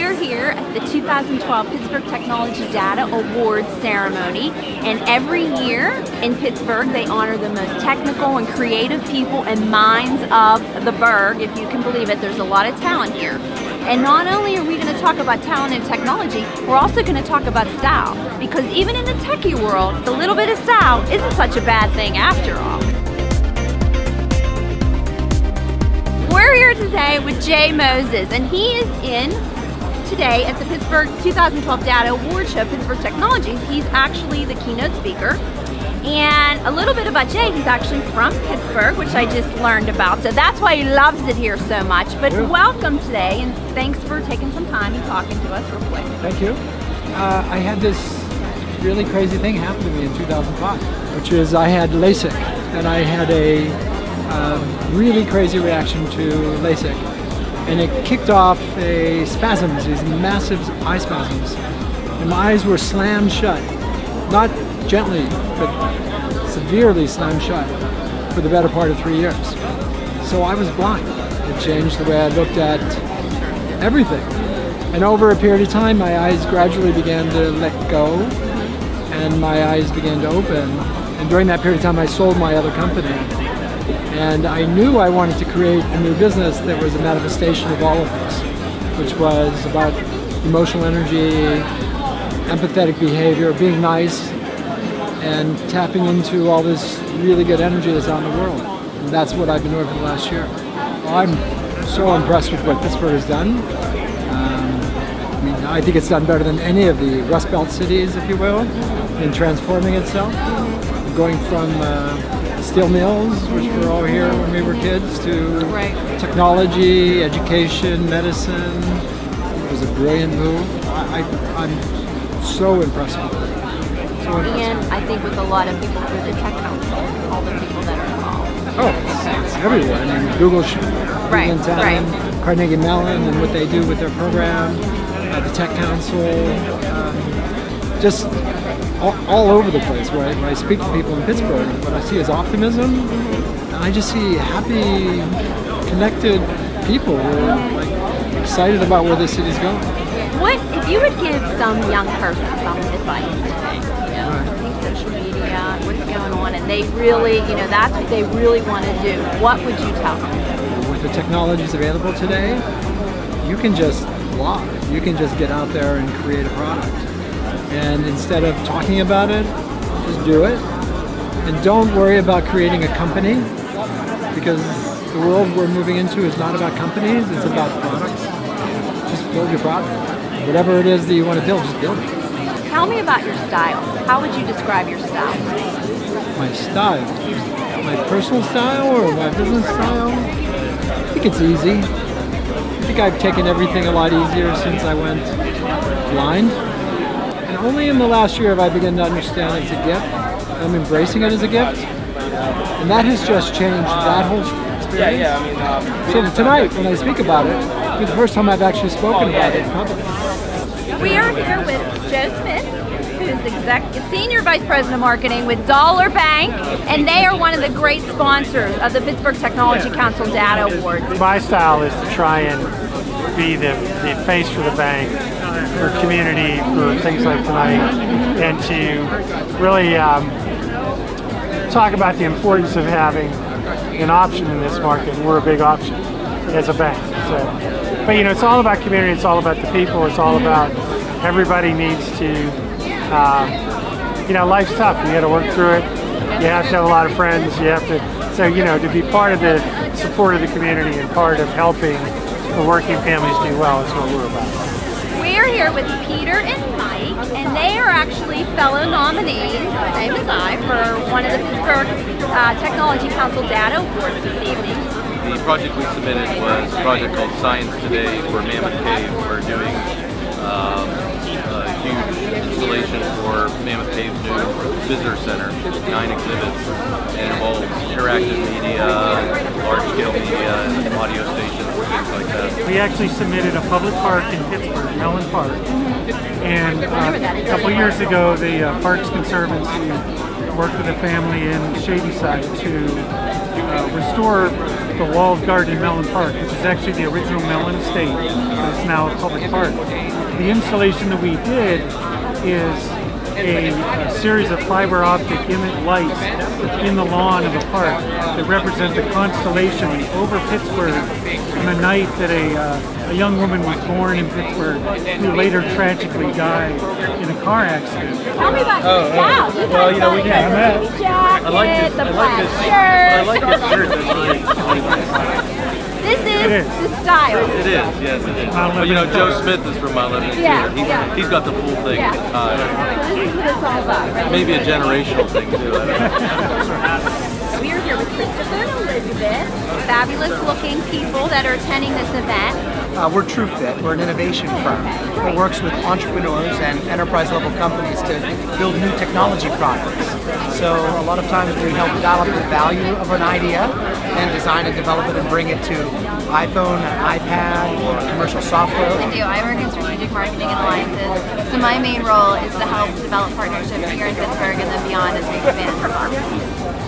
are here at the 2012 Pittsburgh Technology Data Awards ceremony, and every year in Pittsburgh they honor the most technical and creative people and minds of the burg. If you can believe it, there's a lot of talent here. And not only are we going to talk about talent and technology, we're also going to talk about style, because even in the techie world, a little bit of style isn't such a bad thing after all. We're here today with Jay Moses, and he is in today at the Pittsburgh 2012 Data Award Show, Pittsburgh Technologies. He's actually the keynote speaker. And a little bit about Jay, he's actually from Pittsburgh, which I just learned about, so that's why he loves it here so much. But welcome today, and thanks for taking some time and talking to us real quick. Thank you. I had this really crazy thing happen to me in 2005, which is I had LASIK, and I had a really crazy reaction to LASIK. And it kicked off a spasms, these massive eye spasms. And my eyes were slammed shut. Not gently, but severely slammed shut for the better part of 3 years. So I was blind. It changed the way I looked at everything. And over a period of time, my eyes gradually began to let go, and my eyes began to open. And during that period of time, I sold my other company. And I knew I wanted to create a new business that was a manifestation of all of this, which was about emotional energy, empathetic behavior, being nice, and tapping into all this really good energy that's out in the world. And that's what I've been doing for the last year. I'm so impressed with what Pittsburgh has done. I think it's done better than any of the Rust Belt cities, if you will, in transforming itself. Going from steel mills, which were all here when we were kids, to technology, education, medicine. It was a brilliant move. I'm so impressed with it. And I think with a lot of people through the Tech Council, all the people that are involved. Oh, it's everywhere. I mean, Google in town, Carnegie Mellon, and what they do with their program, the Tech Council, just all over the place. Where I speak to people in Pittsburgh, what I see is optimism, and I just see happy, connected people who are like excited about where this city's going. What if you would give some young person some advice today? Social media, what's going on, and they really, that's what they really want to do. What would you tell them? With the technologies available today, you can just blog. You can just get out there and create a product. And instead of talking about it, just do it. And don't worry about creating a company, because the world we're moving into is not about companies, it's about products. Just build your product. Whatever it is that you want to build, just build it. Tell me about your style. How would you describe your style? My style? My personal style or my business style? I think it's easy. I think I've taken everything a lot easier since I went blind. And only in the last year have I begun to understand it's a gift. I'm embracing it as a gift. And that has just changed that whole experience. So tonight, when I speak about it, it'll be the first time I've actually spoken about it publicly. We are here with Joe Smith, who's Senior Vice President of Marketing with Dollar Bank, and they are one of the great sponsors of the Pittsburgh Technology Council Data Awards. My style is to try and be the face for the bank, for community, for things like tonight, and to really talk about the importance of having an option in this market. We're a big option as a bank. But it's all about community, it's all about the people, it's all about everybody needs to, life's tough, you got to work through it, you have to have a lot of friends, you have to, to be part of the support of the community and part of helping the working families do well is what we're about. We are here with Peter and Mike, and they are actually fellow nominees, same as I, for one of the Pittsburgh Technology Council Data Awards this evening. The project we submitted was a project called Science Today for Mammoth Cave. We're doing a huge installation for Mammoth Cave's new visitor center, 9 exhibits, and involves interactive media, large-scale media, and audio stations, things like that. We actually submitted a public park in Pittsburgh, Mellon Park, and a couple years ago the Parks Conservancy worked with a family in Shadyside to restore the walled garden in Mellon Park, which is actually the original Mellon estate, but it's now a public park. The installation that we did is a series of fiber optic image lights in the lawn of the park that represent the constellation over Pittsburgh on the night that a young woman was born in Pittsburgh who later tragically died in a car accident. Tell me about yourself. You well, you know, we got can- the jacket, I like this. the I black like this. shirt. I like this shirt. That's really nice. This It is is. the style. It is, yes, it is. Mount But you know, Lebanon. Joe Smith is from Mount Lebanon Yeah, too. yeah. He's got the full thing. Yeah. So this is what it's all about, right? Maybe a generational thing too. I don't know. We are here with Christopher and Elizabeth, fabulous looking people that are attending this event. We're TrueFit. We're an innovation firm that works with entrepreneurs and enterprise-level companies to build new technology products. So a lot of times we help develop the value of an idea and design and develop it and bring it to iPhone, iPad, or commercial software. I do. I work in strategic marketing and alliances. So my main role is to help develop partnerships here in Pittsburgh and then beyond as we expand.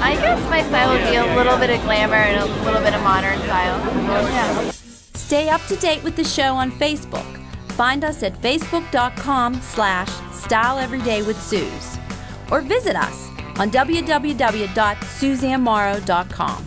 I guess my style would be a little bit of glamour and a little bit of modern style. Yeah. Stay up to date with the show on Facebook. Find us at facebook.com/styleeverydayWithSuze or visit us on www.suzannemauro.com.